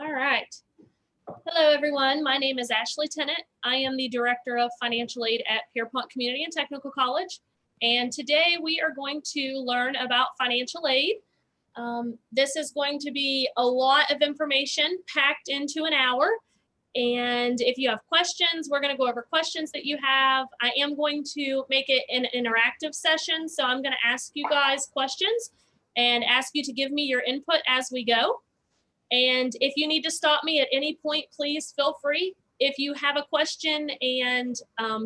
All right. Hello, everyone. My name is Ashley Tennant. I am the Director of Financial Aid at Pierpont Community and Technical College. And today we are going to learn about financial aid. This is going to be a lot of information packed into an hour. And if you have questions, we're going to go over questions that you have. I am going to make it an interactive session. So I'm going to ask you guys questions and ask you to give me your input as we go. And if you need to stop me at any point, please feel free. If you have a question and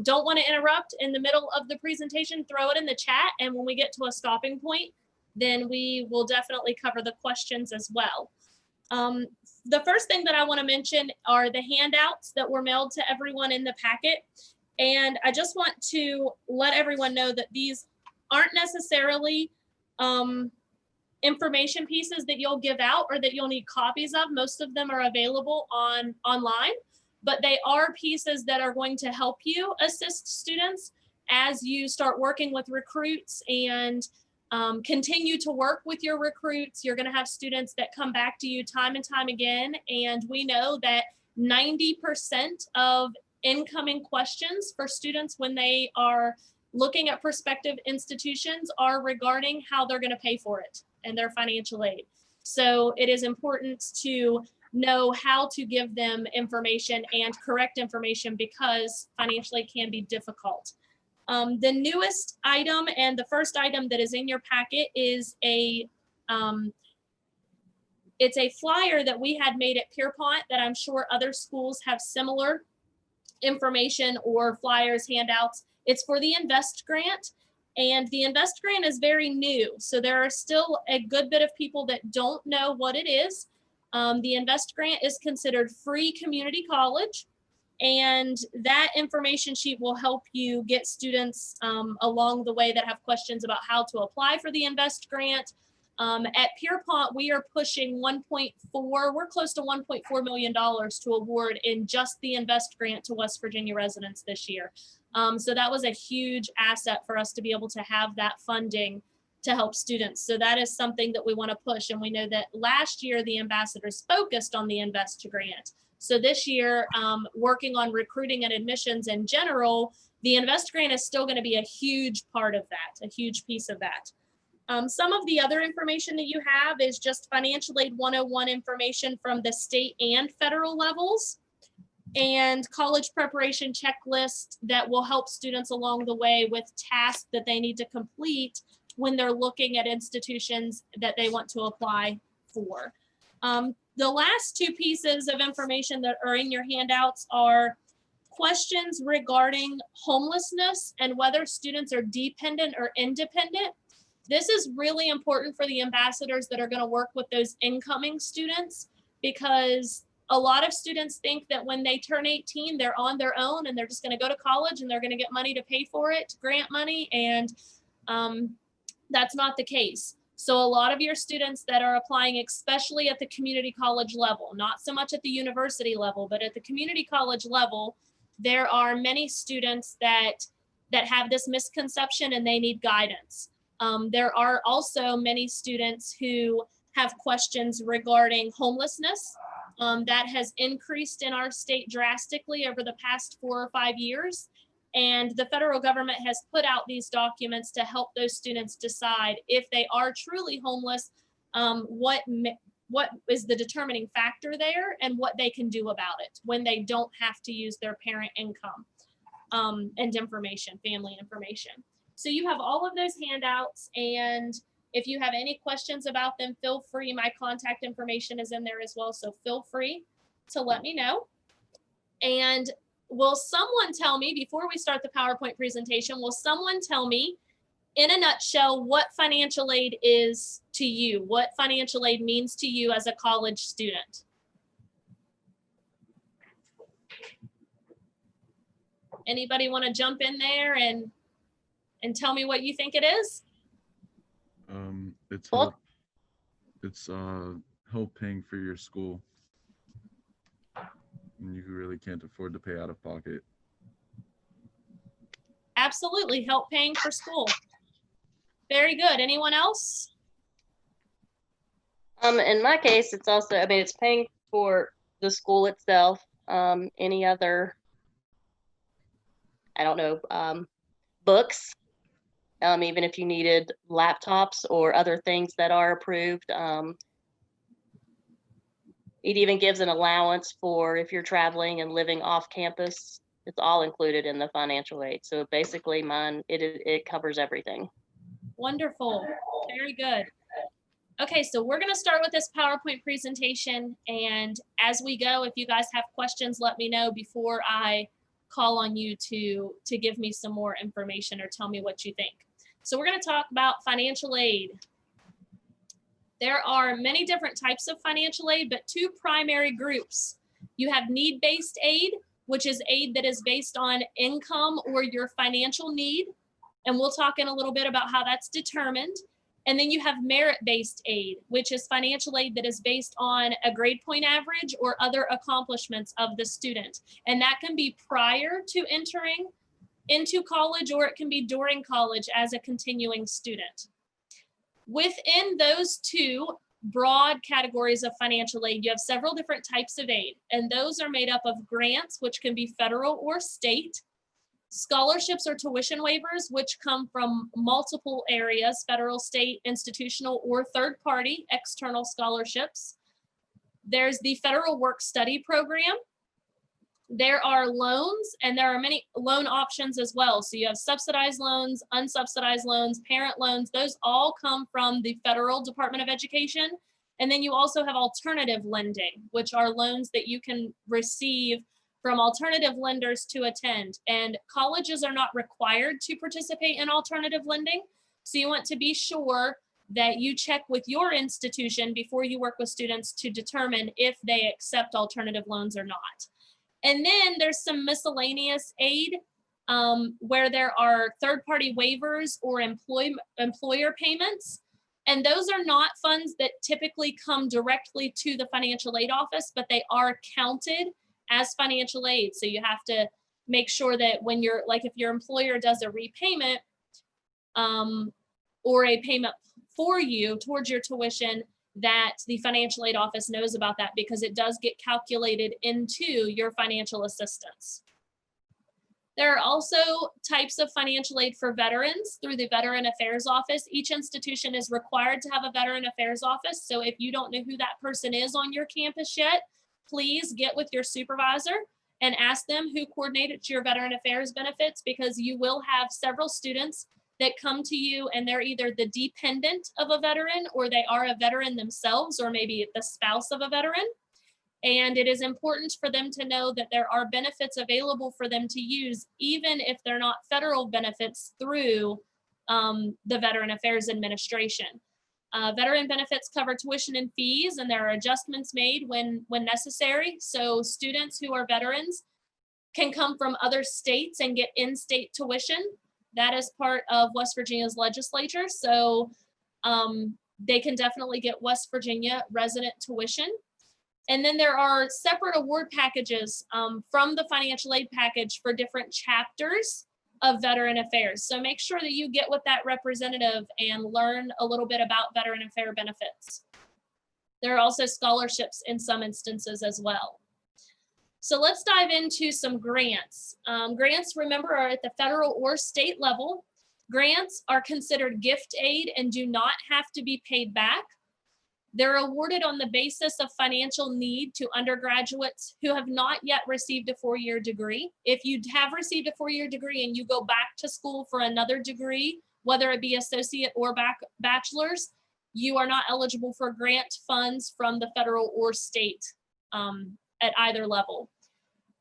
don't want to interrupt in the middle of the presentation, throw it in the chat. And when we get to a stopping point, then we will definitely cover the questions as well. The first thing that I want to mention are the handouts that were mailed to everyone in the packet. And I just want to let everyone know that these aren't necessarily information pieces that you'll give out or that you'll need copies of. Most of them are available online, but they are pieces that are going to help you assist students as you start working with recruits and continue to work with your recruits. You're going to have students that come back to you time and time again. And we know that 90% of incoming questions for students when they are looking at prospective institutions are regarding how they're going to pay for it and their financial aid. So it is important to know how to give them information and correct information because financial aid can be difficult. The newest item and the first item that is in your packet is it's a flyer that we had made at Pierpont that I'm sure other schools have similar information or flyers, handouts. It's for the INVEST grant. And the INVEST grant is very new. So there are still a good bit of people that don't know what it is. The INVEST grant is considered free community college. And that information sheet will help you get students along the way that have questions about how to apply for the INVEST grant. At Pierpont, we are pushing we're close to $1.4 million to award in just the INVEST grant to West Virginia residents this year. So that was a huge asset for us to be able to have that funding to help students. So that is something that we want to push. And we know that last year, the ambassadors focused on the INVEST grant. So this year, working on recruiting and admissions in general, the INVEST grant is still going to be a huge part of that, a huge piece of that. Some of the other information that you have is just financial aid 101 information from the state and federal levels, and college preparation checklist that will help students along the way with tasks that they need to complete when they're looking at institutions that they want to apply for. The last two pieces of information that are in your handouts are questions regarding homelessness and whether students are dependent or independent. This is really important for the ambassadors that are going to work with those incoming students, because a lot of students think that when they turn 18, they're on their own and they're just going to go to college and they're going to get money to pay for it, grant money, and that's not the case. So a lot of your students that are applying, especially at the community college level, not so much at the university level, but at the community college level, there are many students that have this misconception and they need guidance. There are also many students who have questions regarding homelessness. That has increased in our state drastically over the past 4 or 5 years. And the federal government has put out these documents to help those students decide if they are truly homeless, what is the determining factor there and what they can do about it when they don't have to use their parent income and information, family information. So you have all of those handouts, and if you have any questions about them, feel free. My contact information is in there as well, so feel free to let me know. And will someone tell me, before we start the PowerPoint presentation, will someone tell me in a nutshell what financial aid is to you, what financial aid means to you as a college student? Anybody want to jump in there and tell me what you think it is? It's help paying for your school. And you really can't afford to pay out of pocket. Absolutely, help paying for school. Very good. Anyone else? In my case, it's also, I mean, it's paying for the school itself. Any other, I don't know, books, even if you needed laptops or other things that are approved. It even gives an allowance for if you're traveling and living off campus. It's all included in the financial aid. So basically it covers everything. Wonderful. Very good. Okay, so we're going to start with this PowerPoint presentation. And as we go, if you guys have questions, let me know before I call on you to give me some more information or tell me what you think. So we're going to talk about financial aid. There are many different types of financial aid, but two primary groups. You have need-based aid, which is aid that is based on income or your financial need. And we'll talk in a little bit about how that's determined. And then you have merit-based aid, which is financial aid that is based on a grade point average or other accomplishments of the student. And that can be prior to entering into college, or it can be during college as a continuing student. Within those two broad categories of financial aid, you have several different types of aid, and those are made up of grants, which can be federal or state, scholarships or tuition waivers, which come from multiple areas, federal, state, institutional, or third-party external scholarships. There's the federal work-study program. There are loans, and there are many loan options as well. So you have subsidized loans, unsubsidized loans, parent loans. Those all come from the Federal Department of Education. And then you also have alternative lending, which are loans that you can receive from alternative lenders to attend. And colleges are not required to participate in alternative lending. So you want to be sure that you check with your institution before you work with students to determine if they accept alternative loans or not. And then there's some miscellaneous aid where there are third-party waivers or employer payments. And those are not funds that typically come directly to the financial aid office, but they are counted as financial aid. So you have to make sure that when you're, like if your employer does a repayment or a payment for you towards your tuition, that the financial aid office knows about that, because it does get calculated into your financial assistance. There are also types of financial aid for veterans through the Veteran Affairs Office. Each institution is required to have a Veteran Affairs Office. So if you don't know who that person is on your campus yet, please get with your supervisor and ask them who coordinated your Veteran Affairs benefits, because you will have several students that come to you and they're either the dependent of a veteran, or they are a veteran themselves, or maybe the spouse of a veteran. And it is important for them to know that there are benefits available for them to use, even if they're not federal benefits through the Veteran Affairs Administration. Veteran benefits cover tuition and fees, and there are adjustments made when necessary. So students who are veterans can come from other states and get in-state tuition. That is part of West Virginia's legislature. So they can definitely get West Virginia resident tuition. And then there are separate award packages from the financial aid package for different chapters of Veteran Affairs. So make sure that you get with that representative and learn a little bit about Veteran Affairs benefits. There are also scholarships in some instances as well. So let's dive into some grants. Grants, remember, are at the federal or state level. Grants are considered gift aid and do not have to be paid back. They're awarded on the basis of financial need to undergraduates who have not yet received a four-year degree. If you have received a four-year degree and you go back to school for another degree, whether it be associate or bachelor's, you are not eligible for grant funds from the federal or state at either level.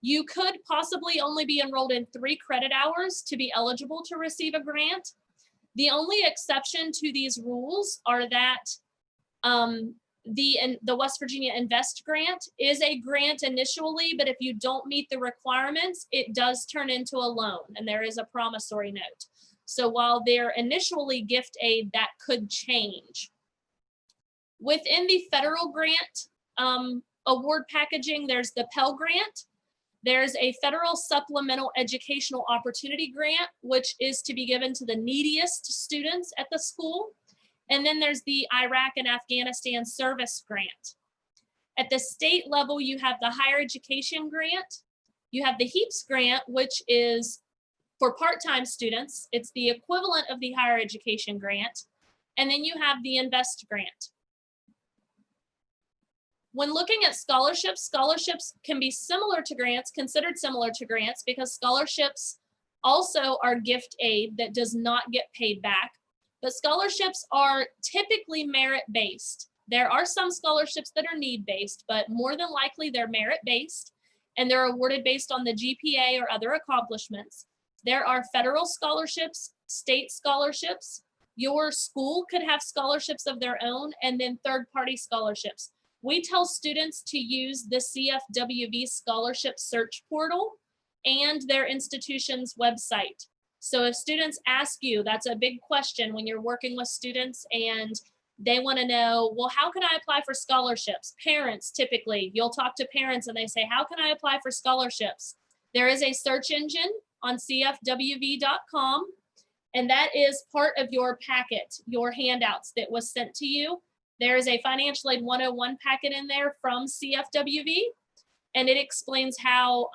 You could possibly only be enrolled in 3 credit hours to be eligible to receive a grant. The only exception to these rules are that the West Virginia Invest Grant is a grant initially, but if you don't meet the requirements, it does turn into a loan, and there is a promissory note. So while they're initially gift aid, that could change. Within the federal grant award packaging, there's the Pell Grant. There's a federal supplemental educational opportunity grant, which is to be given to the neediest students at the school. And then there's the Iraq and Afghanistan service grant. At the state level, you have the higher education grant. You have the HEAPS grant, which is for part-time students. It's the equivalent of the higher education grant. And then you have the INVEST grant. When looking at scholarships, scholarships can be similar to grants, considered similar to grants, because scholarships also are gift aid that does not get paid back. But scholarships are typically merit-based. There are some scholarships that are need-based, but more than likely they're merit-based, and they're awarded based on the GPA or other accomplishments. There are federal scholarships, state scholarships. Your school could have scholarships of their own, and then third-party scholarships. We tell students to use the CFWV scholarship search portal and their institution's website. So if students ask you, that's a big question when you're working with students and they want to know, well, how can I apply for scholarships? Parents, typically, you'll talk to parents and they say, how can I apply for scholarships? There is a search engine on cfwv.com, and that is part of your packet, your handouts that was sent to you. There is a Financial Aid 101 packet in there from CFWV, and it explains how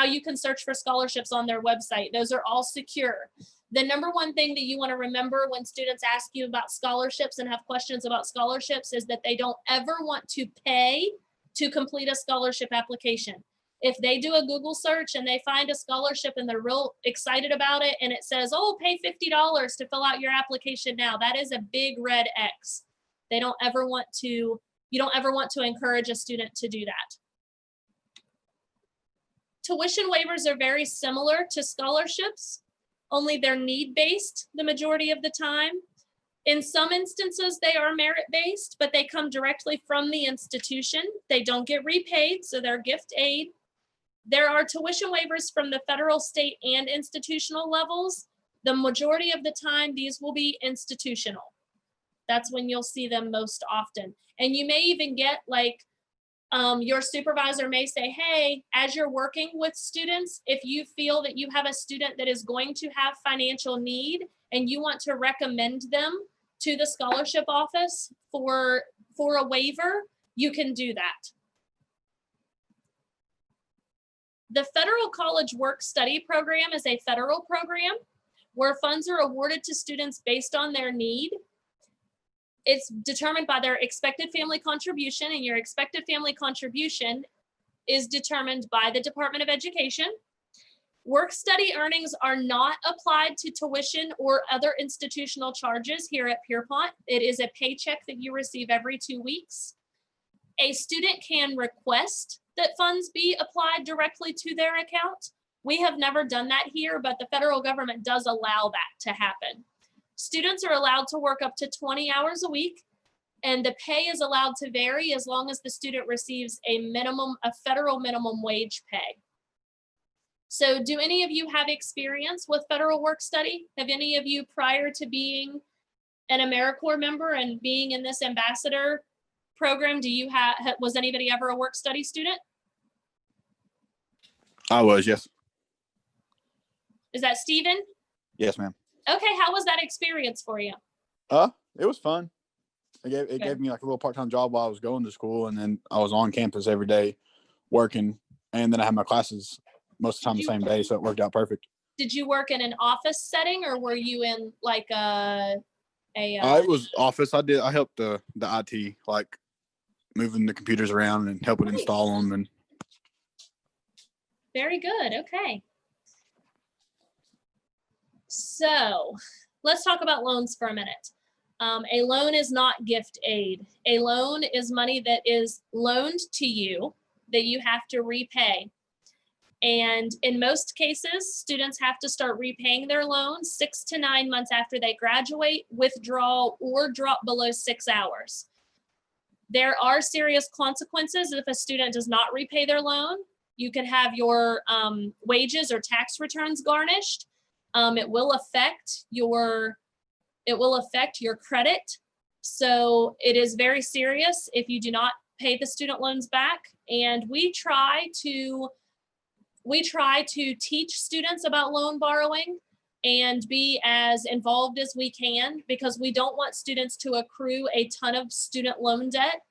you can search for scholarships on their website. Those are all secure. The number one thing that you want to remember when students ask you about scholarships and have questions about scholarships is that they don't ever want to pay to complete a scholarship application. If they do a Google search and they find a scholarship and they're real excited about it and it says, oh, pay $50 to fill out your application now, that is a big red X. They don't ever want to, you don't ever want to encourage a student to do that. Tuition waivers are very similar to scholarships, only they're need-based the majority of the time. In some instances, they are merit-based, but they come directly from the institution. They don't get repaid, so they're gift aid. There are tuition waivers from the federal, state, and institutional levels. The majority of the time, these will be institutional. That's when you'll see them most often. And you may even get like, your supervisor may say, hey, as you're working with students, if you feel that you have a student that is going to have financial need and you want to recommend them to the scholarship office for a waiver, you can do that. The Federal College Work Study Program is a federal program where funds are awarded to students based on their need. It's determined by their expected family contribution, and your expected family contribution is determined by the Department of Education. Work study earnings are not applied to tuition or other institutional charges here at Pierpont. It is a paycheck that you receive every 2 weeks. A student can request that funds be applied directly to their account. We have never done that here, but the federal government does allow that to happen. Students are allowed to work up to 20 hours a week, and the pay is allowed to vary as long as the student receives a federal minimum wage pay. So do any of you have experience with federal work study? Have any of you, prior to being an AmeriCorps member and being in this ambassador program, was anybody ever a work study student? I was, yes. Is that Stephen? Yes, ma'am. Okay, how was that experience for you? It was fun. It gave me like a little part-time job while I was going to school, and then I was on campus every day working, and then I had my classes most of the time the same day, so it worked out perfect. Did you work in an office setting, or were you in like it was office. I helped the IT, like moving the computers around and helping install them. And very good. Okay. So let's talk about loans for a minute. A loan is not gift aid. A loan is money that is loaned to you that you have to repay. And in most cases, students have to start repaying their loans 6 to 9 months after they graduate, withdraw, or drop below 6 hours. There are serious consequences if a student does not repay their loan. You can have your wages or tax returns garnished. It will affect your credit. So it is very serious if you do not pay the student loans back. And we try to teach students about loan borrowing and be as involved as we can, because we don't want students to accrue a ton of student loan debt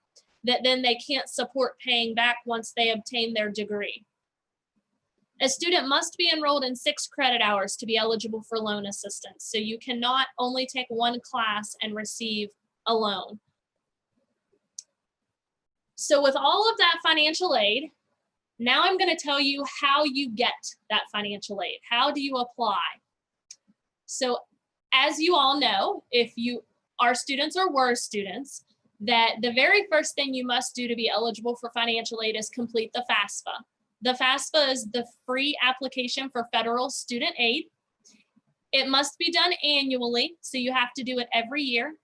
that then they can't support paying back once they obtain their degree. A student must be enrolled in 6 credit hours to be eligible for loan assistance. So you cannot only take one class and receive a loan. So with all of that financial aid, now I'm going to tell you how you get that financial aid. How do you apply? So as you all know, if you are students or were students, that the very first thing you must do to be eligible for financial aid is complete the FAFSA. The FAFSA is the free application for federal student aid. It must be done annually, so you have to do it every year.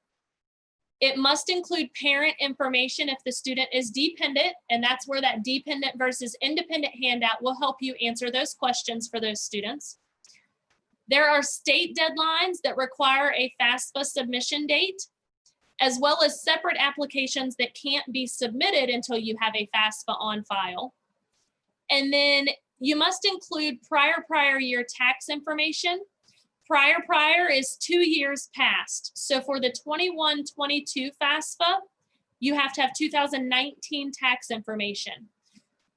It must include parent information if the student is dependent, and that's where that dependent versus independent handout will help you answer those questions for those students. There are state deadlines that require a FAFSA submission date, as well as separate applications that can't be submitted until you have a FAFSA on file. And then you must include prior year tax information. Prior is 2 years past. So for the 21-22 FAFSA, you have to have 2019 tax information.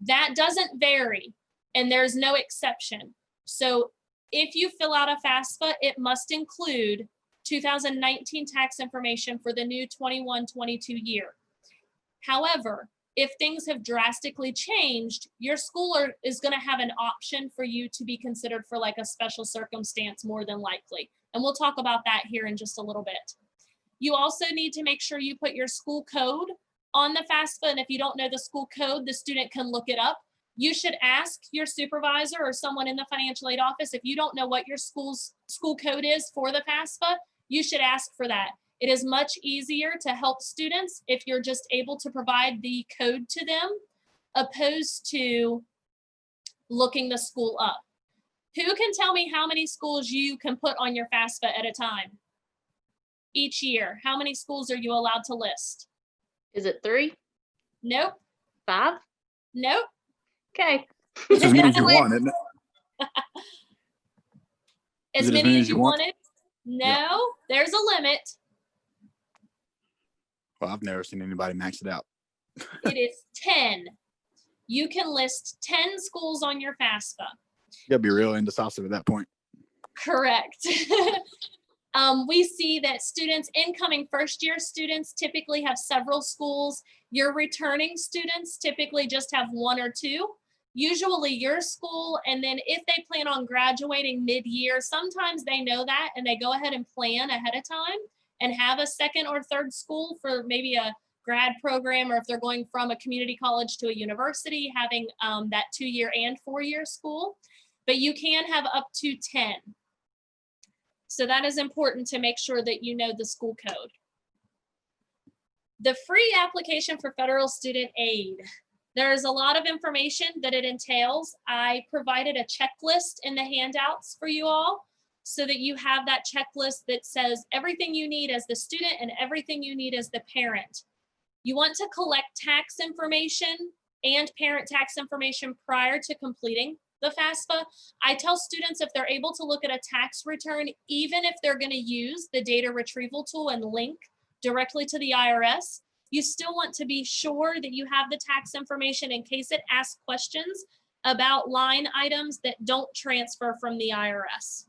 That doesn't vary, and there's no exception. So if you fill out a FAFSA, it must include 2019 tax information for the new 21-22 year. However, if things have drastically changed, your school is going to have an option for you to be considered for like a special circumstance more than likely. And we'll talk about that here in just a little bit. You also need to make sure you put your school code on the FAFSA. And if you don't know the school code, the student can look it up. You should ask your supervisor or someone in the financial aid office. If you don't know what your school's school code is for the FAFSA, you should ask for that. It is much easier to help students if you're just able to provide the code to them, opposed to looking the school up. Who can tell me how many schools you can put on your FAFSA at a time? Each year, how many schools are you allowed to list? Is it 3? Nope. 5? Nope. Okay. It's as many as you want, isn't it? As many as you wanted? No, there's a limit. Well, I've never seen anybody max it out. It is 10. You can list 10 schools on your FAFSA. You gotta be real indecisive at that point. Correct. We see that students, incoming first-year students, typically have several schools. Your returning students typically just have 1 or 2. Usually your school, and then if they plan on graduating mid-year, sometimes they know that and they go ahead and plan ahead of time and have a second or third school for maybe a grad program, or if they're going from a community college to a university, having that 2-year and 4-year school. But you can have up to 10. So that is important to make sure that you know the school code. The free application for federal student aid. There's a lot of information that it entails. I provided a checklist in the handouts for you all so that you have that checklist that says everything you need as the student and everything you need as the parent. You want to collect tax information and parent tax information prior to completing the FAFSA. I tell students if they're able to look at a tax return, even if they're going to use the data retrieval tool and link directly to the IRS, you still want to be sure that you have the tax information in case it asks questions about line items that don't transfer from the IRS.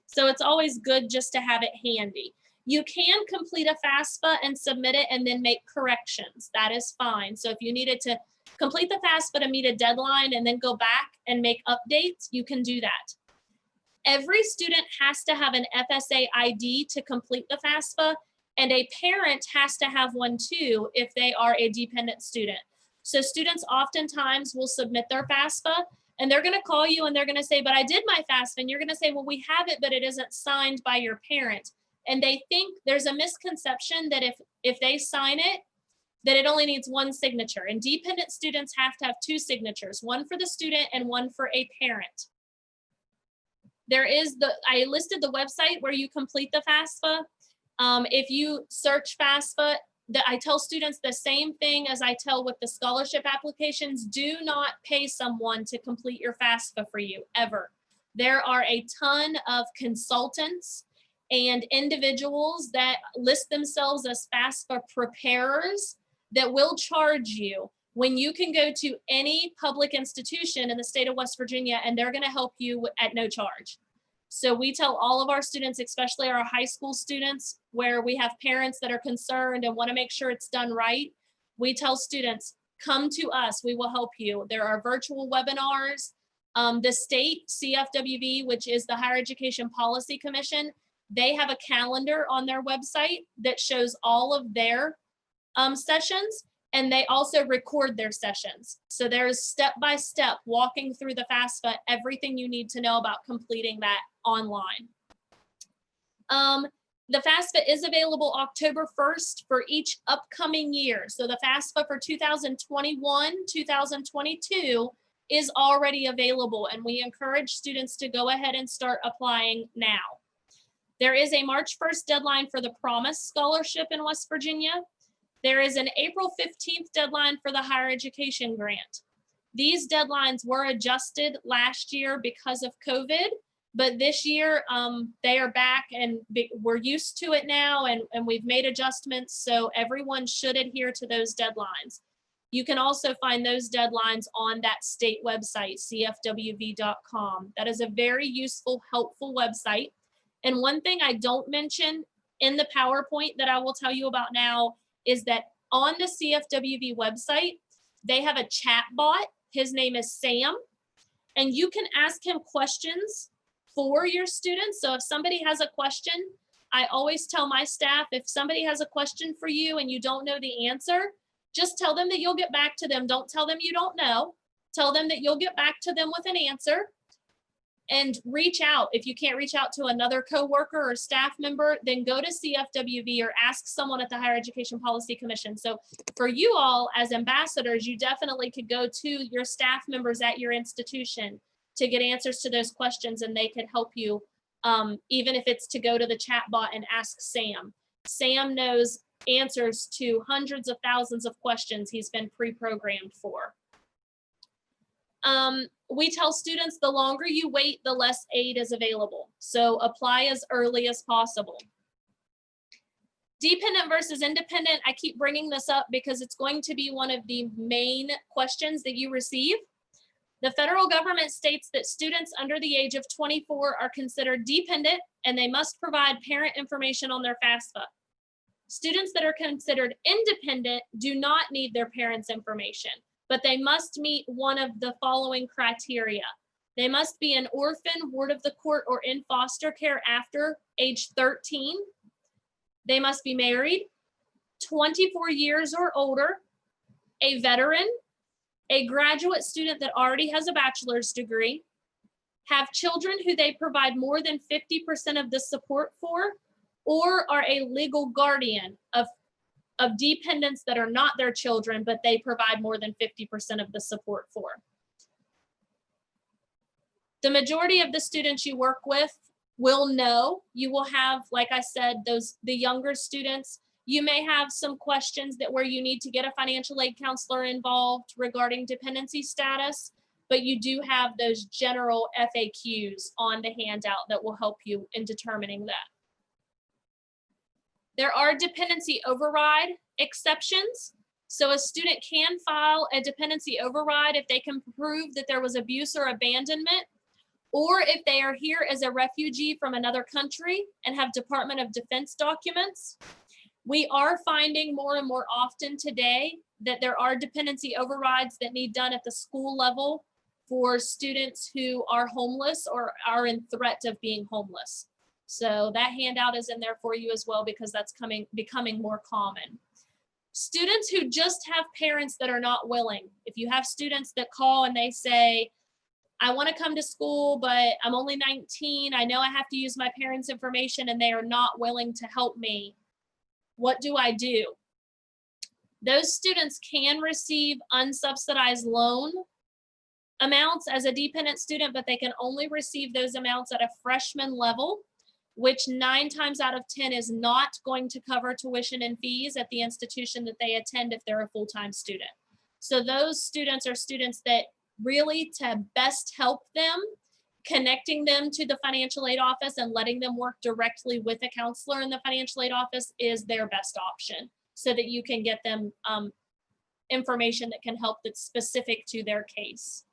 So it's always good just to have it handy. You can complete a FAFSA and submit it and then make corrections. That is fine. So if you needed to complete the FAFSA to meet a deadline and then go back and make updates, you can do that. Every student has to have an FSA ID to complete the FAFSA, and a parent has to have one too if they are a dependent student. So students oftentimes will submit their FAFSA and they're going to call you and they're going to say, but I did my FAFSA. And you're going to say, well, we have it, but it isn't signed by your parent. And they think there's a misconception that if they sign it, that it only needs one signature. And dependent students have to have 2 signatures, one for the student and one for a parent. I listed the website where you complete the FAFSA. If you search FAFSA, I tell students the same thing as I tell with the scholarship applications. Do not pay someone to complete your FAFSA for you, ever. There are a ton of consultants and individuals that list themselves as FAFSA preparers that will charge you when you can go to any public institution in the state of West Virginia and they're going to help you at no charge. So we tell all of our students, especially our high school students, where we have parents that are concerned and want to make sure it's done right. We tell students, come to us, we will help you. There are virtual webinars. The state CFWB, which is the Higher Education Policy Commission, they have a calendar on their website that shows all of their sessions, and they also record their sessions. So there's step-by-step walking through the FAFSA, everything you need to know about completing that online. The FAFSA is available October 1st for each upcoming year. So the FAFSA for 2021, 2022 is already available, and we encourage students to go ahead and start applying now. There is a March 1st deadline for the Promise Scholarship in West Virginia. There is an April 15th deadline for the Higher Education Grant. These deadlines were adjusted last year because of COVID, but this year they are back and we're used to it now, and we've made adjustments, so everyone should adhere to those deadlines. You can also find those deadlines on that state website, cfwv.com. That is a very useful, helpful website. And one thing I don't mention in the PowerPoint that I will tell you about now is that on the CFWV website, they have a chat bot. His name is Sam, and you can ask him questions for your students. So if somebody has a question, I always tell my staff, if somebody has a question for you and you don't know the answer, just tell them that you'll get back to them. Don't tell them you don't know. Tell them that you'll get back to them with an answer, and reach out. If you can't reach out to another coworker or staff member, then go to CFWV or ask someone at the Higher Education Policy Commission. So for you all as ambassadors, you definitely could go to your staff members at your institution to get answers to those questions, and they could help you, even if it's to go to the chat bot and ask Sam. Sam knows answers to hundreds of thousands of questions he's been pre-programmed for. We tell students the longer you wait, the less aid is available. So apply as early as possible. Dependent versus independent, I keep bringing this up because it's going to be one of the main questions that you receive. The federal government states that students under the age of 24 are considered dependent, and they must provide parent information on their FAFSA. Students that are considered independent do not need their parents' information, but they must meet one of the following criteria. They must be an orphan, ward of the court, or in foster care after age 13. They must be married, 24 years or older, a veteran, a graduate student that already has a bachelor's degree, have children who they provide more than 50% of the support for, or are a legal guardian of dependents that are not their children, but they provide more than 50% of the support for. The majority of the students you work with will know. You will have, like I said, the younger students, you may have some questions where you need to get a financial aid counselor involved regarding dependency status, but you do have those general FAQs on the handout that will help you in determining that. There are dependency override exceptions. So a student can file a dependency override if they can prove that there was abuse or abandonment, or if they are here as a refugee from another country and have Department of Defense documents. We are finding more and more often today that there are dependency overrides that need done at the school level for students who are homeless or are in threat of being homeless. So that handout is in there for you as well, because that's becoming more common. Students who just have parents that are not willing. If you have students that call and they say, I want to come to school, but I'm only 19. I know I have to use my parents' information and they are not willing to help me. What do I do? Those students can receive unsubsidized loan amounts as a dependent student, but they can only receive those amounts at a freshman level, which 9 times out of 10 is not going to cover tuition and fees at the institution that they attend if they're a full-time student. So those students are students that really, to best help them, connecting them to the financial aid office and letting them work directly with a counselor in the financial aid office is their best option, so that you can get them information that can help that's specific to their case.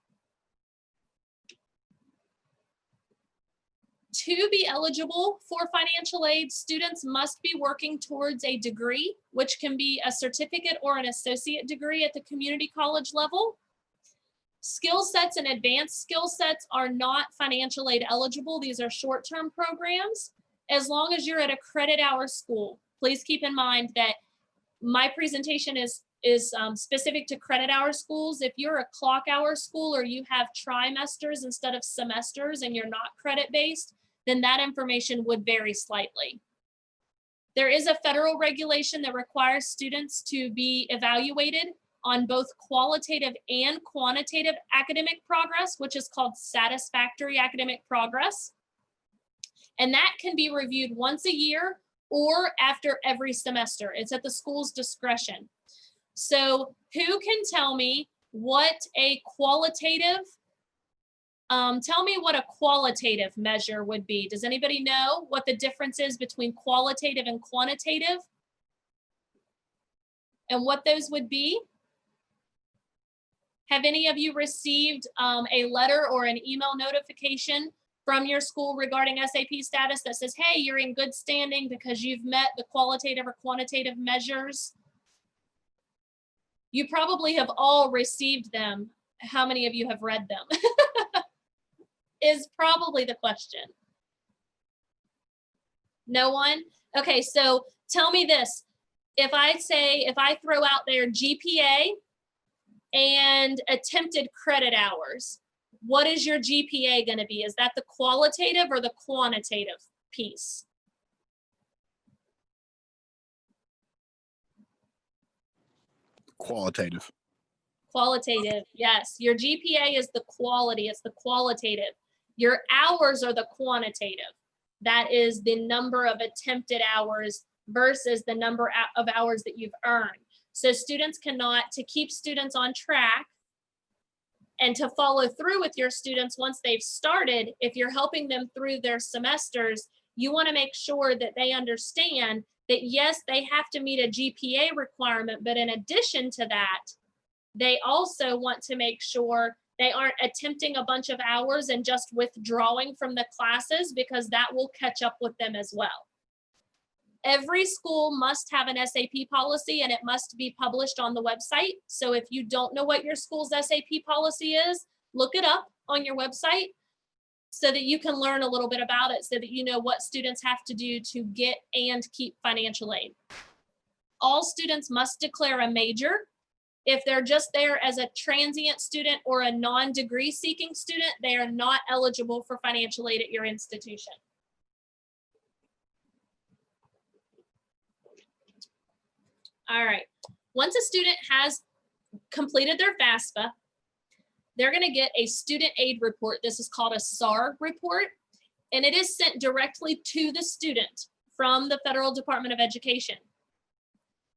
To be eligible for financial aid, students must be working towards a degree, which can be a certificate or an associate degree at the community college level. Skill sets and advanced skill sets are not financial aid eligible. These are short-term programs. As long as you're at a credit hour school, please keep in mind that my presentation is specific to credit hour schools. If you're a clock hour school or you have trimesters instead of semesters and you're not credit-based, then that information would vary slightly. There is a federal regulation that requires students to be evaluated on both qualitative and quantitative academic progress, which is called satisfactory academic progress. And that can be reviewed once a year or after every semester. It's at the school's discretion. So who can tell me what a qualitative, tell me what a qualitative measure would be? Does anybody know what the difference is between qualitative and quantitative? And what those would be? Have any of you received a letter or an email notification from your school regarding SAP status that says, hey, you're in good standing because you've met the qualitative or quantitative measures? You probably have all received them. How many of you have read them? Is probably the question. No one? Okay, so tell me this. If I throw out there GPA and attempted credit hours, what is your GPA going to be? Is that the qualitative or the quantitative piece? Qualitative. Qualitative, yes. Your GPA is the quality, it's the qualitative. Your hours are the quantitative. That is the number of attempted hours versus the number of hours that you've earned. So students cannot, to keep students on track and to follow through with your students once they've started, if you're helping them through their semesters, you want to make sure that they understand that yes, they have to meet a GPA requirement, but in addition to that, they also want to make sure they aren't attempting a bunch of hours and just withdrawing from the classes, because that will catch up with them as well. Every school must have an SAP policy and it must be published on the website. So if you don't know what your school's SAP policy is, look it up on your website so that you can learn a little bit about it, so that you know what students have to do to get and keep financial aid. All students must declare a major. If they're just there as a transient student or a non-degree seeking student, they are not eligible for financial aid at your institution. All right, once a student has completed their FAFSA, they're gonna get a student aid report. This is called a SAR report, and it is sent directly to the student from the Federal Department of Education.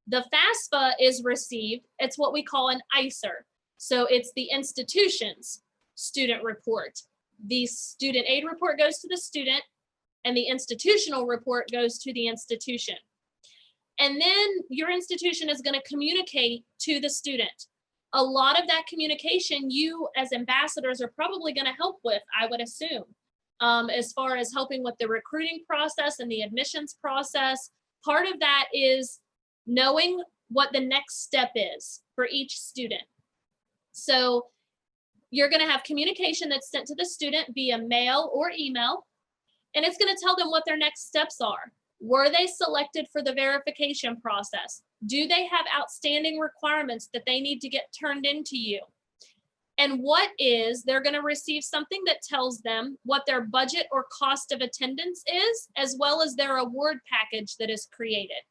The FAFSA is received, it's what we call an ICER. So it's the institution's student report. The student aid report goes to the student and the institutional report goes to the institution. And then your institution is going to communicate to the student. A lot of that communication you as ambassadors are probably going to help with, I would assume, as far as helping with the recruiting process and the admissions process. Part of that is knowing what the next step is for each student. So you're going to have communication that's sent to the student via mail or email, and it's going to tell them what their next steps are. Were they selected for the verification process? Do they have outstanding requirements that they need to get turned into you? And they're going to receive something that tells them what their budget or cost of attendance is, as well as their award package that is created.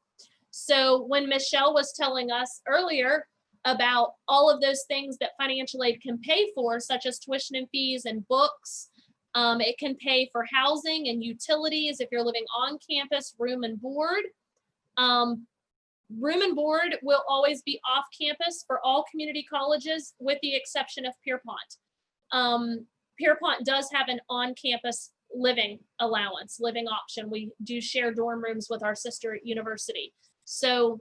So when Michelle was telling us earlier about all of those things that financial aid can pay for, such as tuition and fees and books, it can pay for housing and utilities if you're living on campus, room and board. Room and board will always be off campus for all community colleges with the exception of Pierpont. Pierpont does have an on-campus living allowance, living option. We do share dorm rooms with our sister university. So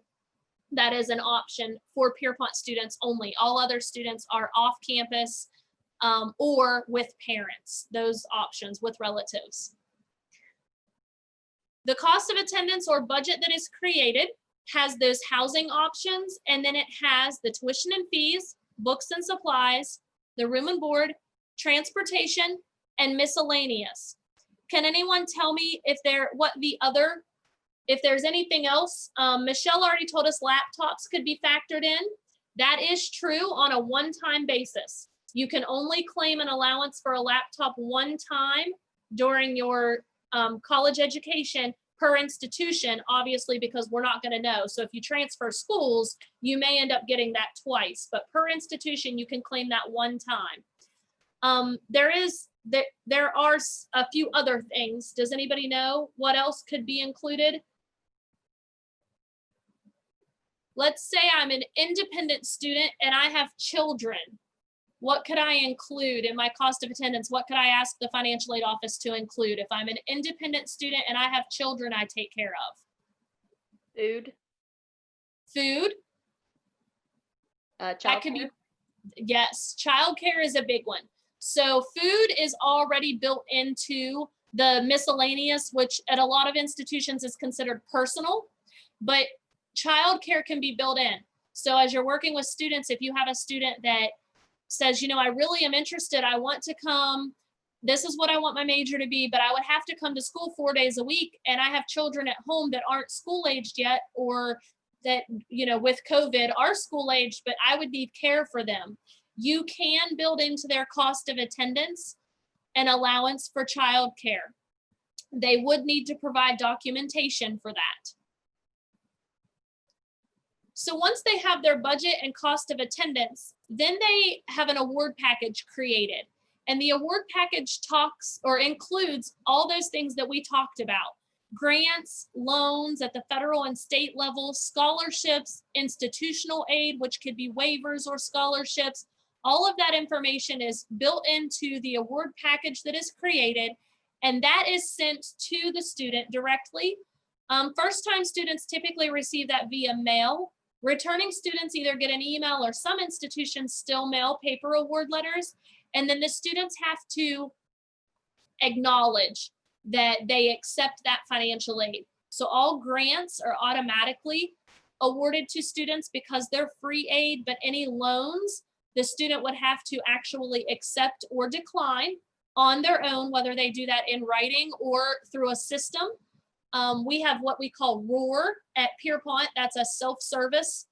that is an option for Pierpont students only. All other students are off campus or with parents, those options with relatives. The cost of attendance or budget that is created has those housing options, and then it has the tuition and fees, books and supplies, the room and board, transportation, and miscellaneous. Can anyone tell me if there's anything else? Michelle already told us laptops could be factored in. That is true on a one-time basis. You can only claim an allowance for a laptop one time during your college education per institution, obviously, because we're not going to know. So if you transfer schools, you may end up getting that twice, but per institution, you can claim that one time. There are a few other things. Does anybody know what else could be included? Let's say I'm an independent student and I have children. What could I include in my cost of attendance? What could I ask the financial aid office to include if I'm an independent student and I have children I take care of? Food. Food? That could be, yes, childcare is a big one. So food is already built into the miscellaneous, which at a lot of institutions is considered personal, but childcare can be built in. So as you're working with students, if you have a student that says, you know, I really am interested, I want to come, this is what I want my major to be, but I would have to come to school 4 days a week, and I have children at home that aren't school aged yet, or that, you know, with COVID are school aged, but I would need care for them. You can build into their cost of attendance an allowance for childcare. They would need to provide documentation for that. So once they have their budget and cost of attendance, then they have an award package created. And the award package talks or includes all those things that we talked about: grants, loans at the federal and state level, scholarships, institutional aid, which could be waivers or scholarships. All of that information is built into the award package that is created, and that is sent to the student directly. First-time students typically receive that via mail. Returning students either get an email, or some institutions still mail paper award letters, and then the students have to acknowledge that they accept that financial aid. So all grants are automatically awarded to students because they're free aid, but any loans, the student would have to actually accept or decline on their own, whether they do that in writing or through a system. We have what we call ROAR at Pierpont. That's a self-service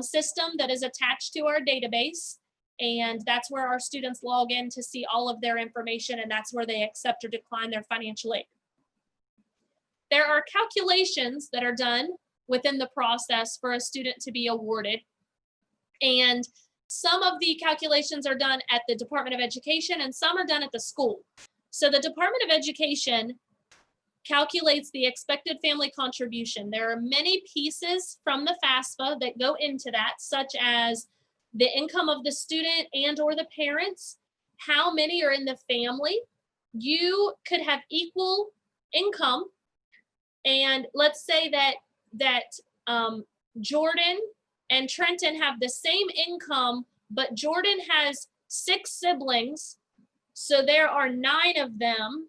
system that is attached to our database. And that's where our students log in to see all of their information, and that's where they accept or decline their financial aid. There are calculations that are done within the process for a student to be awarded. And some of the calculations are done at the Department of Education and some are done at the school. So the Department of Education calculates the expected family contribution. There are many pieces from the FAFSA that go into that, such as the income of the student and or the parents, how many are in the family. You could have equal income, and let's say that Jordan and Trenton have the same income, but Jordan has 6 siblings, so there are 9 of them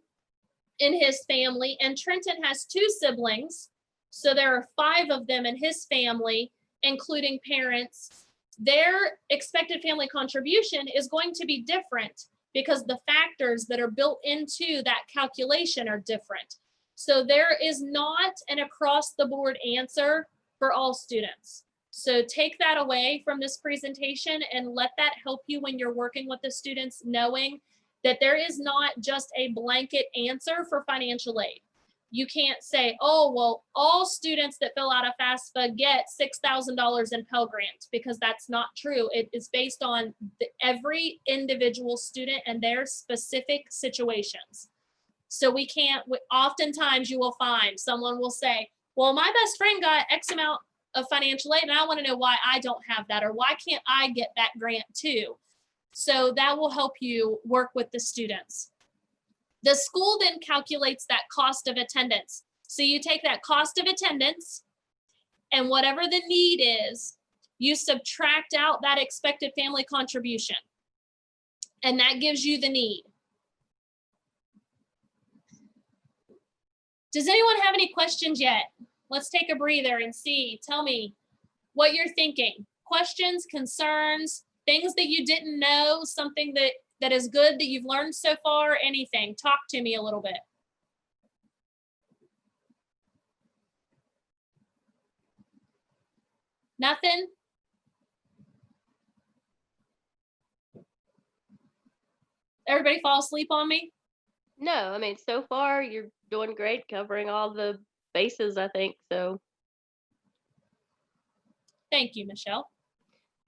in his family, and Trenton has 2 siblings, so there are 5 of them in his family, including parents. Their expected family contribution is going to be different because the factors that are built into that calculation are different. So there is not an across-the-board answer for all students. So take that away from this presentation and let that help you when you're working with the students, knowing that there is not just a blanket answer for financial aid. You can't say, oh, well, all students that fill out a FAFSA get $6,000 in Pell Grant, because that's not true. It is based on every individual student and their specific situations. So we can't, oftentimes you will find someone will say, well, my best friend got X amount of financial aid and I want to know why I don't have that, or why can't I get that grant too? So that will help you work with the students. The school then calculates that cost of attendance. So you take that cost of attendance and whatever the need is, you subtract out that expected family contribution. And that gives you the need. Does anyone have any questions yet? Let's take a breather and see. Tell me what you're thinking. Questions, concerns, things that you didn't know, something that is good that you've learned so far, anything. Talk to me a little bit. Nothing? Everybody fall asleep on me? No, I mean, so far you're doing great, covering all the bases, I think. So Thank you, Michelle.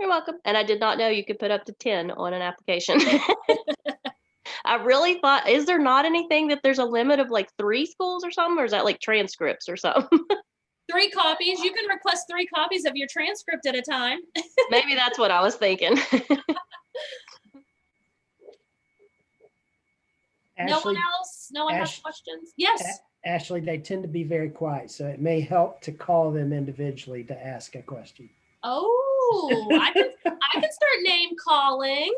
you're welcome. And I did not know you could put up to 10 on an application. I really thought, is there not anything that there's a limit of like 3 schools or something? Or is that like transcripts or something? 3 copies. You can request 3 copies of your transcript at a time. Maybe that's what I was thinking. No one Ashley, else? No one has Ash- questions? Yes. Ashley, they tend to be very quiet, so it may help to call them individually to ask a question. Oh, I can start name calling.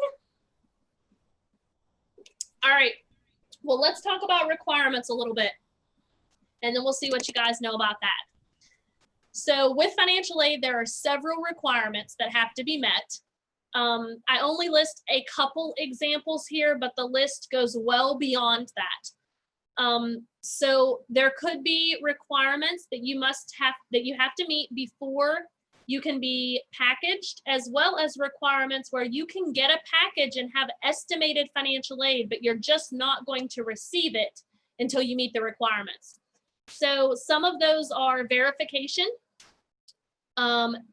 All right. Well, let's talk about requirements a little bit, and then we'll see what you guys know about that. So with financial aid, there are several requirements that have to be met. I only list a couple examples here, but the list goes well beyond that. So there could be requirements that you have to meet before you can be packaged, as well as requirements where you can get a package and have estimated financial aid, but you're just not going to receive it until you meet the requirements. So some of those are verification.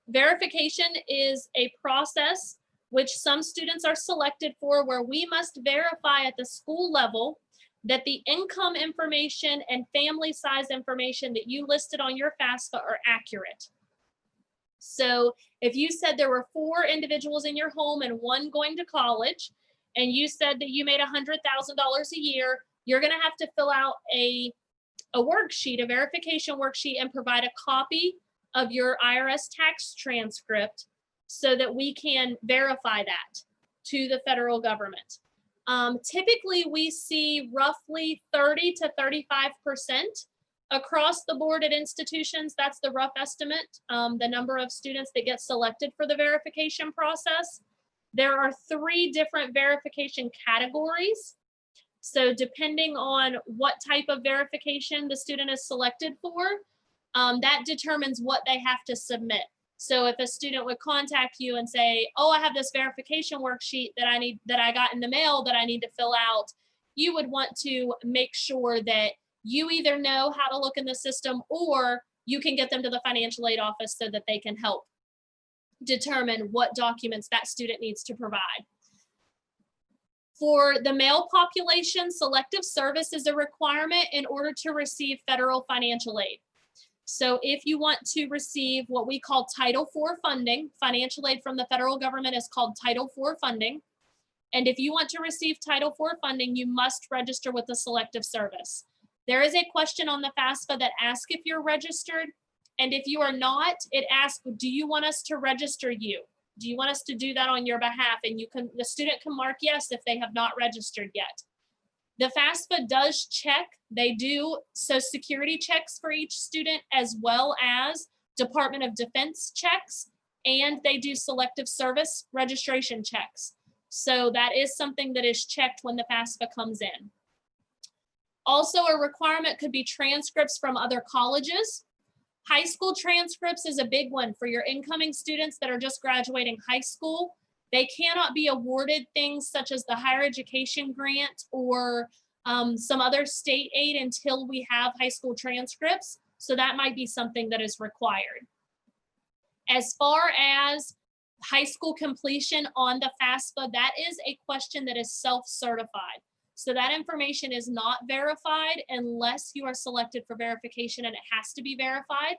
Verification is a process which some students are selected for, where we must verify at the school level that the income information and family size information that you listed on your FAFSA are accurate. So if you said there were 4 individuals in your home and 1 going to college, and you said that you made $100,000 a year, you're gonna have to fill out a worksheet, a verification worksheet, and provide a copy of your IRS tax transcript so that we can verify that to the federal government. Typically, we see roughly 30 to 35% across the board at institutions. That's the rough estimate, the number of students that get selected for the verification process. There are 3 different verification categories. So depending on what type of verification the student is selected for, that determines what they have to submit. So if a student would contact you and say, oh, I have this verification worksheet that I got in the mail that I need to fill out, you would want to make sure that you either know how to look in the system, or you can get them to the financial aid office so that they can help determine what documents that student needs to provide. For the male population, selective service is a requirement in order to receive federal financial aid. So if you want to receive what we call Title IV funding, financial aid from the federal government is called Title IV funding. And if you want to receive Title IV funding, you must register with the selective service. There is a question on the FAFSA that asks if you're registered. And if you are not, it asks, do you want us to register you? Do you want us to do that on your behalf? And the student can mark yes if they have not registered yet. The FAFSA does check, they do Social Security checks for each student, as well as Department of Defense checks, and they do selective service registration checks. So that is something that is checked when the FAFSA comes in. Also, a requirement could be transcripts from other colleges. High school transcripts is a big one for your incoming students that are just graduating high school. They cannot be awarded things such as the higher education grant or some other state aid until we have high school transcripts. So that might be something that is required. As far as high school completion on the FAFSA, that is a question that is self-certified. So that information is not verified unless you are selected for verification, and it has to be verified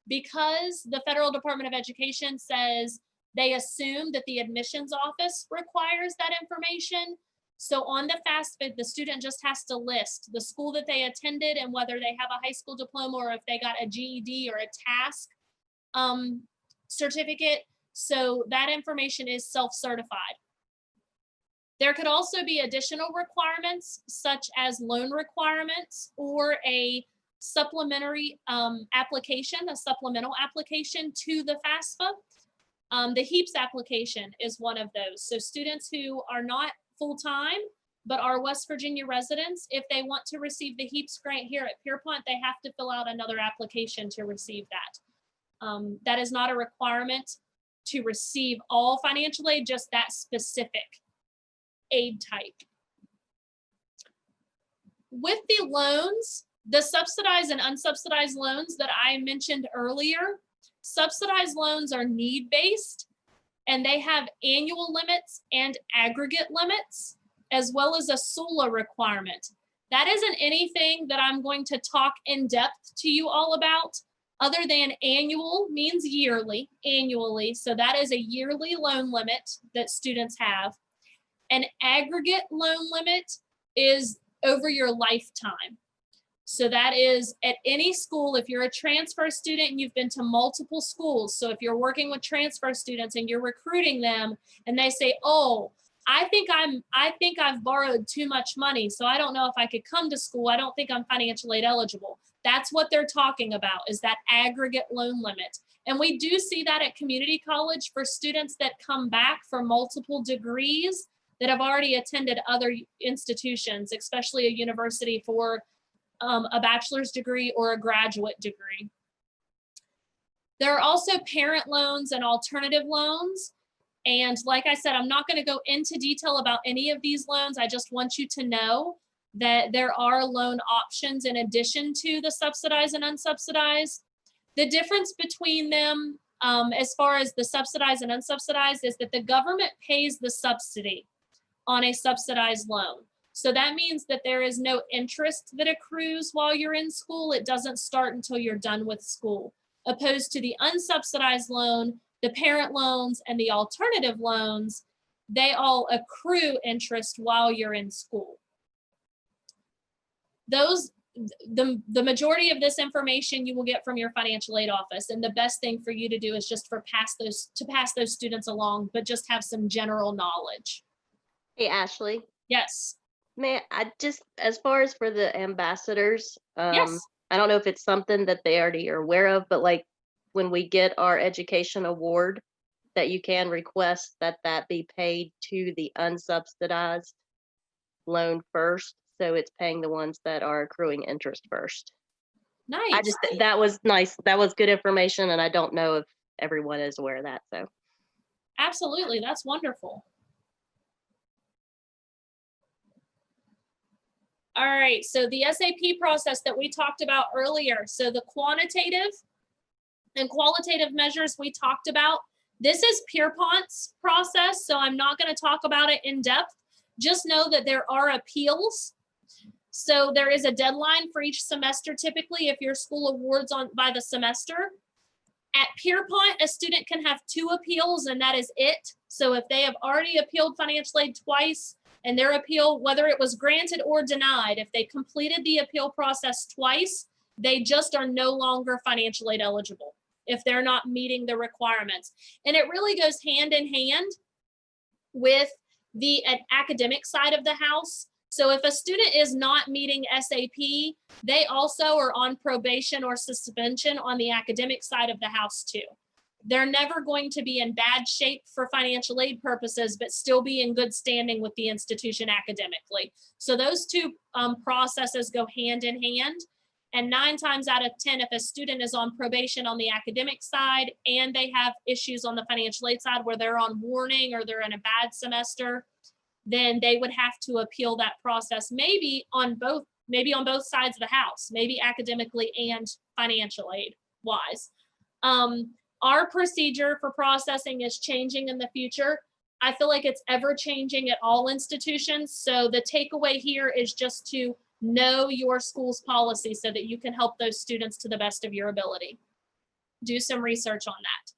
because the Federal Department of Education says they assume that the admissions office requires that information. So on the FAFSA, the student just has to list the school that they attended and whether they have a high school diploma or if they got a GED or a task. certificate. So that information is self-certified. There could also be additional requirements such as loan requirements or a supplementary application, a supplemental application to the FAFSA. The HEAPS application is one of those. So students who are not full-time but are West Virginia residents, if they want to receive the HEAPS grant here at Pierpont, they have to fill out another application to receive that. That is not a requirement to receive all financial aid, just that specific aid type. With the loans, the subsidized and unsubsidized loans that I mentioned earlier, subsidized loans are need-based and they have annual limits and aggregate limits, as well as a SULA requirement. That isn't anything that I'm going to talk in depth to you all about, other than annual means yearly, annually. So that is a yearly loan limit that students have. An aggregate loan limit is over your lifetime. So that is at any school, if you're a transfer student and you've been to multiple schools. So if you're working with transfer students and you're recruiting them and they say, oh, I think I've borrowed too much money, so I don't know if I could come to school. I don't think I'm financial aid eligible. That's what they're talking about, is that aggregate loan limit. And we do see that at community college for students that come back for multiple degrees that have already attended other institutions, especially a university for a bachelor's degree or a graduate degree. There are also parent loans and alternative loans. And like I said, I'm not going to go into detail about any of these loans. I just want you to know that there are loan options in addition to the subsidized and unsubsidized. The difference between them, as far as the subsidized and unsubsidized, is that the government pays the subsidy on a subsidized loan. So that means that there is no interest that accrues while you're in school. It doesn't start until you're done with school. Opposed to the unsubsidized loan, the parent loans and the alternative loans, they all accrue interest while you're in school. The majority of this information you will get from your financial aid office, and the best thing for you to do is just pass those students along, but just have some general knowledge. Hey, Ashley. Yes. Man, I just, as far as for the ambassadors, Yes. I don't know if it's something that they already are aware of, but like when we get our education award, that you can request that be paid to the unsubsidized loan first. So it's paying the ones that are accruing interest first. Nice. That was nice. That was good information. And I don't know if everyone is aware of that. So Absolutely. That's wonderful. All right. So the SAP process that we talked about earlier. So the quantitative and qualitative measures we talked about. This is Pierpont's process, so I'm not going to talk about it in depth. Just know that there are appeals. So there is a deadline for each semester, typically, if your school awards by the semester. At Pierpont, a student can have 2 appeals, and that is it. So if they have already appealed financial aid twice, and their appeal, whether it was granted or denied, if they completed the appeal process twice, they just are no longer financial aid eligible if they're not meeting the requirements. And it really goes hand in hand with the academic side of the house. So if a student is not meeting SAP, they also are on probation or suspension on the academic side of the house too. They're never going to be in bad shape for financial aid purposes, but still be in good standing with the institution academically. So those two processes go hand in hand. And 9 times out of 10, if a student is on probation on the academic side and they have issues on the financial aid side where they're on warning or they're in a bad semester, then they would have to appeal that process, maybe on both sides of the house, maybe academically and financial aid wise. Our procedure for processing is changing in the future. I feel like it's ever changing at all institutions. So the takeaway here is just to know your school's policy so that you can help those students to the best of your ability. Do some research on that.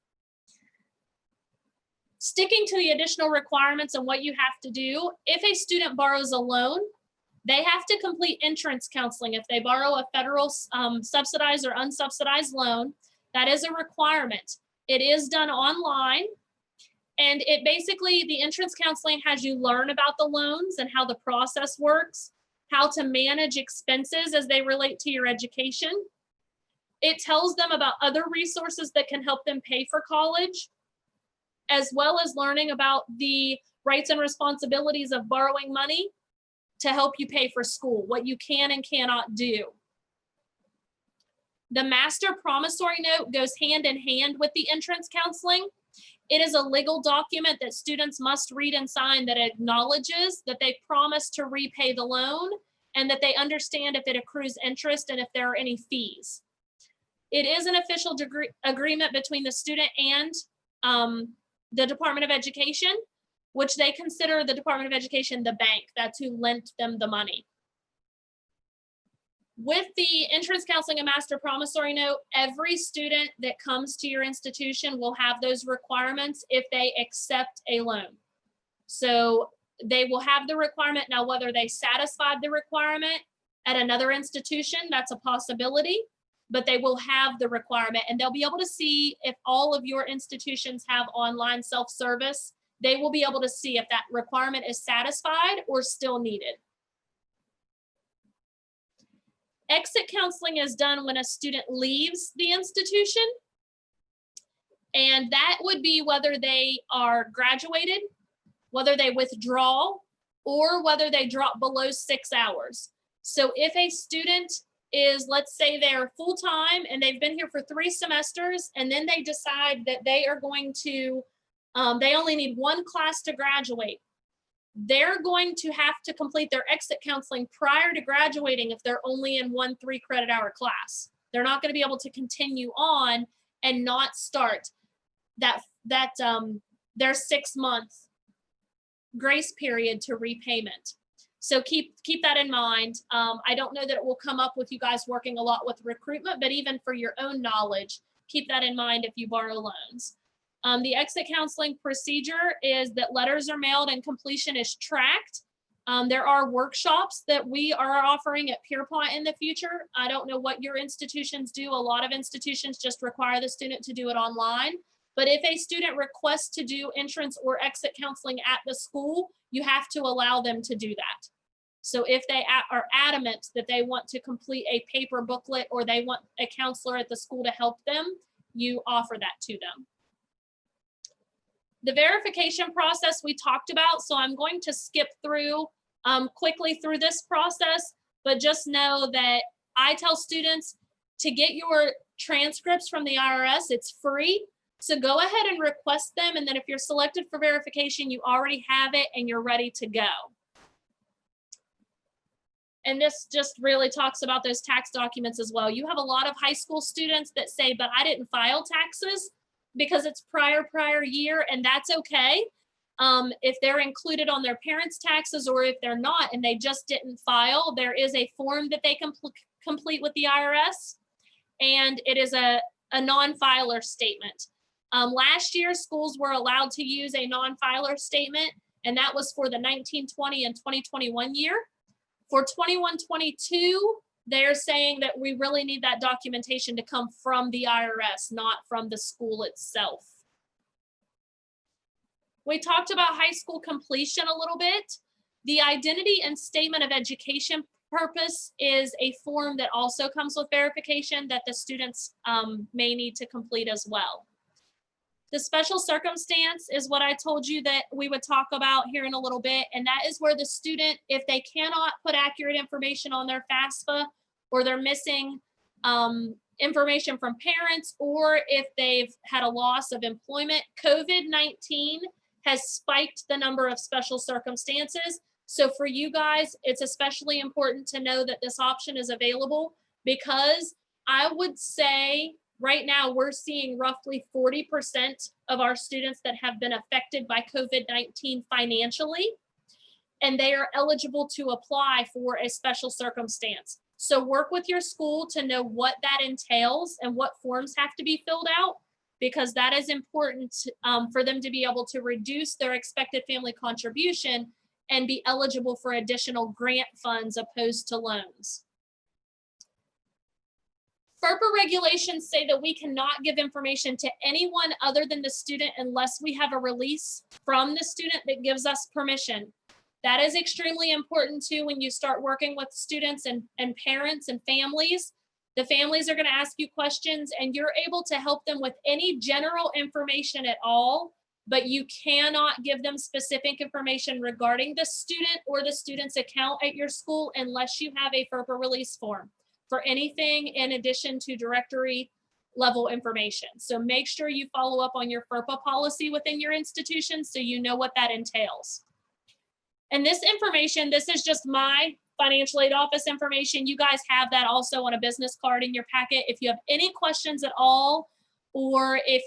Sticking to the additional requirements and what you have to do, if a student borrows a loan, they have to complete entrance counseling. If they borrow a federal subsidized or unsubsidized loan, That is a requirement. It is done online. And it basically, the entrance counseling has you learn about the loans and how the process works, how to manage expenses as they relate to your education. It tells them about other resources that can help them pay for college, as well as learning about the rights and responsibilities of borrowing money to help you pay for school, what you can and cannot do. The master promissory note goes hand in hand with the entrance counseling. It is a legal document that students must read and sign that acknowledges that they promise to repay the loan and that they understand if it accrues interest and if there are any fees. It is an official agreement between the student and the Department of Education, which they consider the Department of Education the bank. That's who lent them the money. With the entrance counseling and master promissory note, every student that comes to your institution will have those requirements if they accept a loan. So they will have the requirement. Now, whether they satisfied the requirement at another institution, that's a possibility, but they will have the requirement and they'll be able to see if all of your institutions have online self-service. They will be able to see if that requirement is satisfied or still needed. Exit counseling is done when a student leaves the institution. And that would be whether they are graduated, whether they withdraw, or whether they drop below 6 hours. So if a student is, let's say they're full-time and they've been here for 3 semesters, and then they decide that they are going to, they only need 1 class to graduate, they're going to have to complete their exit counseling prior to graduating if they're only in 1 3-credit-hour class. They're not going to be able to continue on and not start their 6-month grace period to repayment. So keep that in mind. I don't know that it will come up with you guys working a lot with recruitment, but even for your own knowledge, keep that in mind if you borrow loans. The exit counseling procedure is that letters are mailed and completion is tracked. There are workshops that we are offering at Pierpont in the future. I don't know what your institutions do. A lot of institutions just require the student to do it online. But if a student requests to do entrance or exit counseling at the school, you have to allow them to do that. So if they are adamant that they want to complete a paper booklet or they want a counselor at the school to help them, you offer that to them. The verification process we talked about, so I'm going to skip through quickly through this process, but just know that I tell students to get your transcripts from the IRS, it's free. So go ahead and request them, and then if you're selected for verification, you already have it and you're ready to go. And this just really talks about those tax documents as well. You have a lot of high school students that say, but I didn't file taxes because it's prior year, and that's okay. If they're included on their parents' taxes or if they're not and they just didn't file, there is a form that they can complete with the IRS, and it is a non-filer statement. Last year, schools were allowed to use a non-filer statement, and that was for the 1920 and 2021 year. For 21-22, they're saying that we really need that documentation to come from the IRS, not from the school itself. We talked about high school completion a little bit. The identity and statement of education purpose is a form that also comes with verification that the students may need to complete as well. The special circumstance is what I told you that we would talk about here in a little bit, and that is where the student, if they cannot put accurate information on their FAFSA, or they're missing information from parents, or if they've had a loss of employment, COVID-19 has spiked the number of special circumstances. So for you guys, it's especially important to know that this option is available, because I would say right now we're seeing roughly 40% of our students that have been affected by COVID-19 financially, and they are eligible to apply for a special circumstance. So work with your school to know what that entails and what forms have to be filled out, because that is important for them to be able to reduce their expected family contribution and be eligible for additional grant funds opposed to loans. FERPA regulations say that we cannot give information to anyone other than the student unless we have a release from the student that gives us permission. That is extremely important too when you start working with students and parents and families. The families are going to ask you questions and you're able to help them with any general information at all, but you cannot give them specific information regarding the student or the student's account at your school unless you have a FERPA release form for anything in addition to directory level information. So make sure you follow up on your FERPA policy within your institution so you know what that entails. And this information, this is just my financial aid office information. You guys have that also on a business card in your packet. If you have any questions at all, or if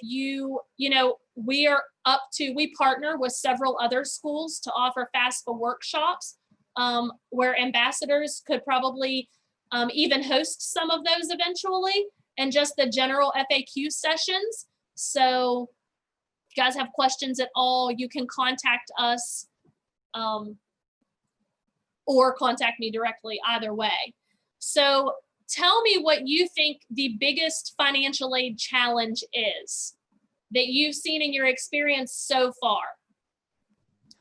we partner with several other schools to offer FAFSA workshops where ambassadors could probably even host some of those eventually, and just the general FAQ sessions. So if you guys have questions at all, you can contact us or contact me directly, either way. So tell me what you think the biggest financial aid challenge is that you've seen in your experience so far,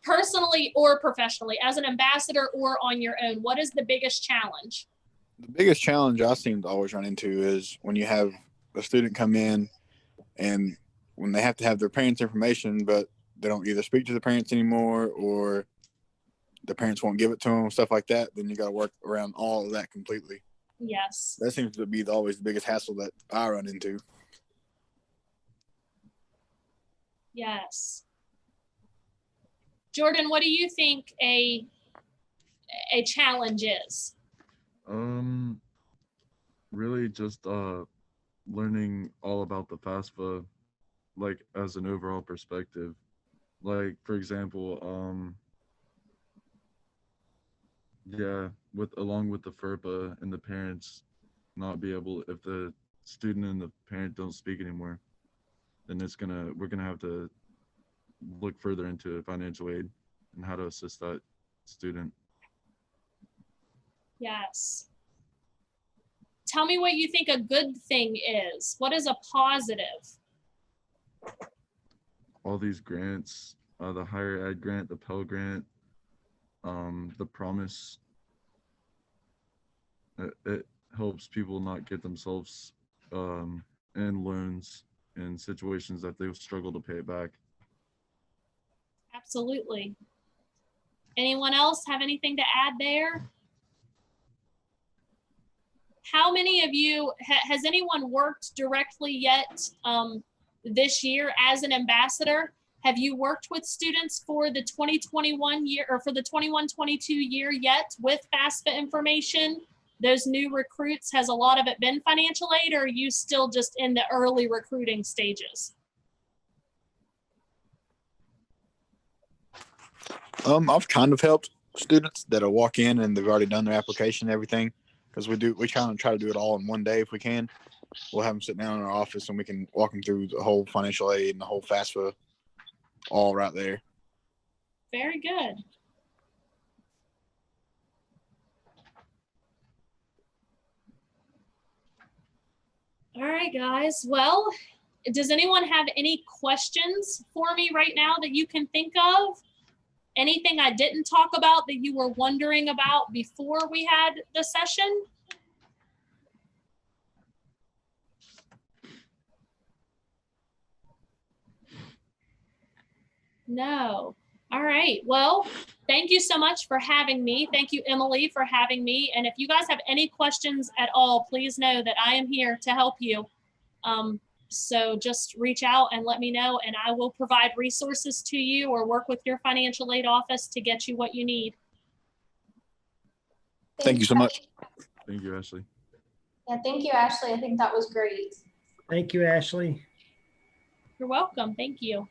personally or professionally, as an ambassador or on your own. What is the biggest challenge? The biggest challenge I seem to always run into is when you have a student come in and when they have to have their parents' information, but they don't either speak to the parents anymore or the parents won't give it to them, stuff like that, then you got to work around all of that completely. Yes. That seems to be always the biggest hassle that I run into. Yes. Jordan, what do you think a challenge is? Really just learning all about the FAFSA, like as an overall perspective. Like for example, along with the FERPA and the parents not be able, if the student and the parent don't speak anymore, then we're gonna have to look further into financial aid and how to assist that student. Yes. Tell me what you think a good thing is. What is a positive? All these grants, the higher ed grant, the Pell Grant, the Promise, it helps people not get themselves in loans in situations that they struggle to pay it back. Absolutely. Anyone else have anything to add there? How many of you, has anyone worked directly yet this year as an ambassador? Have you worked with students for the 2021 year or for the 21-22 year yet with FAFSA information? Those new recruits, has a lot of it been financial aid, or are you still just in the early recruiting stages? I've kind of helped students that walk in and they've already done their application and everything, because we kind of try to do it all in one day if we can. We'll have them sit down in our office and we can walk them through the whole financial aid and the whole FAFSA all right there. Very good. All right, guys. Well, does anyone have any questions for me right now that you can think of? Anything I didn't talk about that you were wondering about before we had the session? No. All right. Well, thank you so much for having me. Thank you, Emily, for having me. And if you guys have any questions at all, please know that I am here to help you. So just reach out and let me know, and I will provide resources to you or work with your financial aid office to get you what you need. Thank you so much. Thank you, Ashley. Yeah, thank you, Ashley. I think that was great. Thank you, Ashley. You're welcome. Thank you.